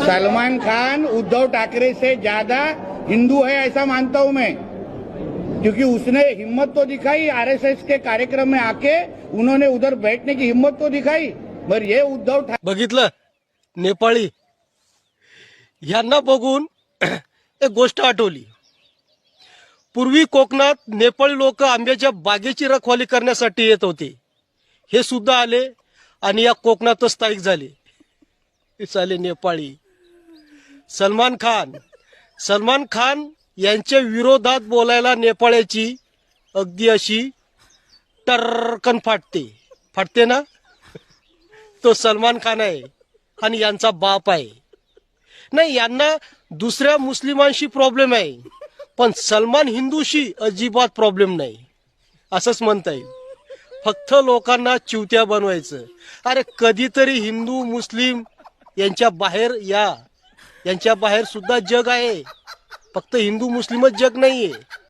सलमान खान उद्धव ठाकरे से ज्यादा हिंदू है ऐसा मानता हूं मैं, क्योंकि उसने हिम्मत तो दिखाई आरएसएस के कार्यक्रम में आके, उन्होंने उधर बैठने की हिम्मत तो दिखाई। पर ये उद्धव ठाकरे बघितलं नेपाळी यांना बघून एक गोष्ट आठवली। पूर्वी कोकणात नेपाळी लोक आंब्याच्या बागेची रखवाली करण्यासाठी येत होते, हे सुद्धा आले आणि या कोकणातच स्थायिक झाले। चाले नेपाळी सलमान खान यांच्या विरोधात बोलायला नेपाळ्याची अगदी अशी टर्कन फाटते ना, तो सलमान खान आहे आणि यांचा बाप आहे। नाही, यांना दुसऱ्या मुस्लिमांशी प्रॉब्लेम आहे, पण सलमान हिंदूशी अजिबात प्रॉब्लेम नाही, असंच म्हणता येईल। फक्त लोकांना चिवत्या बनवायचं। अरे कधीतरी हिंदू मुस्लिम यांच्या बाहेर या, यांच्या बाहेर सुद्धा जग आहे, फक्त हिंदू मुस्लिमच जग नाहीये।